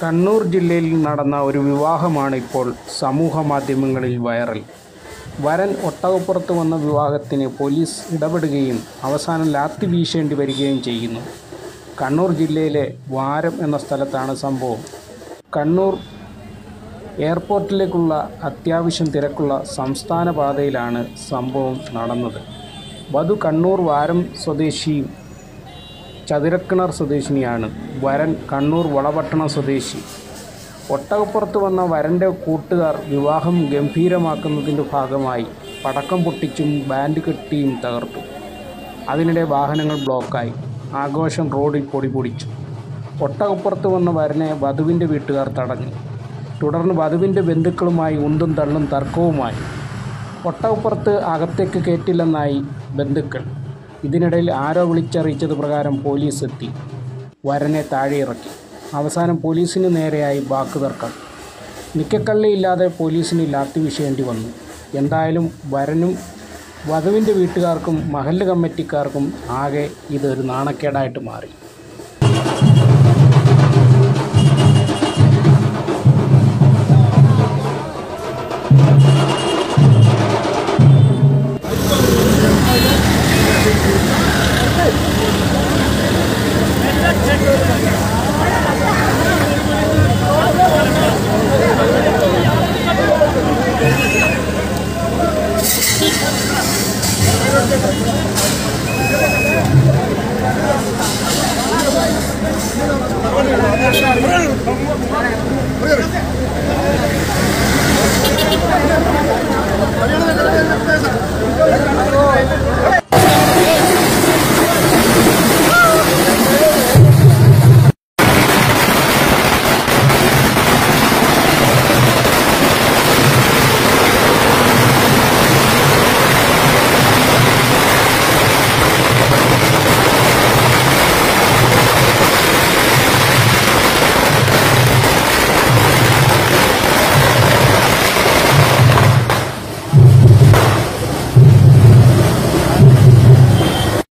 കണ്ണൂർ ജില്ലയിൽ നടന്ന ഒരു വിവാഹമാണ് ഇപ്പോൾ സമൂഹ മാധ്യമങ്ങളിൽ വൈറൽ. വരൻ ഒട്ടകപ്പുറത്ത് വന്ന വിവാഹത്തിന് പോലീസ് ഇടപെടുകയും അവസാനം ലാത്തി വീശേണ്ടി വരികയും ചെയ്യുന്നു. കണ്ണൂർ ജില്ലയിലെ വാരം എന്ന സ്ഥലത്താണ് സംഭവം. കണ്ണൂർ എയർപോർട്ടിലേക്കുള്ള അത്യാവശ്യം തിരക്കുള്ള സംസ്ഥാന പാതയിലാണ് സംഭവം നടന്നത്. വധു കണ്ണൂർ വാരം സ്വദേശിയും ചതുരക്കിണർ സ്വദേശിനിയാണ്. വരൻ കണ്ണൂർ വളപട്ടണം സ്വദേശി. ഒട്ടകപ്പുറത്ത് വന്ന വരൻ്റെ കൂട്ടുകാർ വിവാഹം ഗംഭീരമാക്കുന്നതിൻ്റെ ഭാഗമായി പടക്കം പൊട്ടിച്ചും ബാൻഡ് കെട്ടിയും തകർത്തു. അതിനിടെ വാഹനങ്ങൾ ബ്ലോക്കായി. ആഘോഷം റോഡിൽ പൊടിപൊടിച്ചു. ഒട്ടകപ്പുറത്ത് വന്ന വരനെ വധുവിൻ്റെ വീട്ടുകാർ തടഞ്ഞു. തുടർന്ന് വധുവിൻ്റെ ബന്ധുക്കളുമായി ഉന്തും തള്ളും തർക്കവുമായി. ഒട്ടകപ്പുറത്ത് അകത്തേക്ക് കയറ്റില്ലെന്നായി ബന്ധുക്കൾ. ഇതിനിടയിൽ ആരോ വിളിച്ചറിയിച്ചത് പ്രകാരം പോലീസ് എത്തി വരനെ താഴെ ഇറക്കി. അവസാനം പോലീസിന് നേരെയായി വാക്കുതർക്കം. നിക്കക്കള്ളിയില്ലാതെ പോലീസിന് ലാത്തി വീശേണ്ടി വന്നു. എന്തായാലും വരനും വധുവിൻ്റെ വീട്ടുകാർക്കും മഹല്ല് കമ്മിറ്റിക്കാർക്കും ആകെ ഇതൊരു നാണക്കേടായിട്ട് മാറി.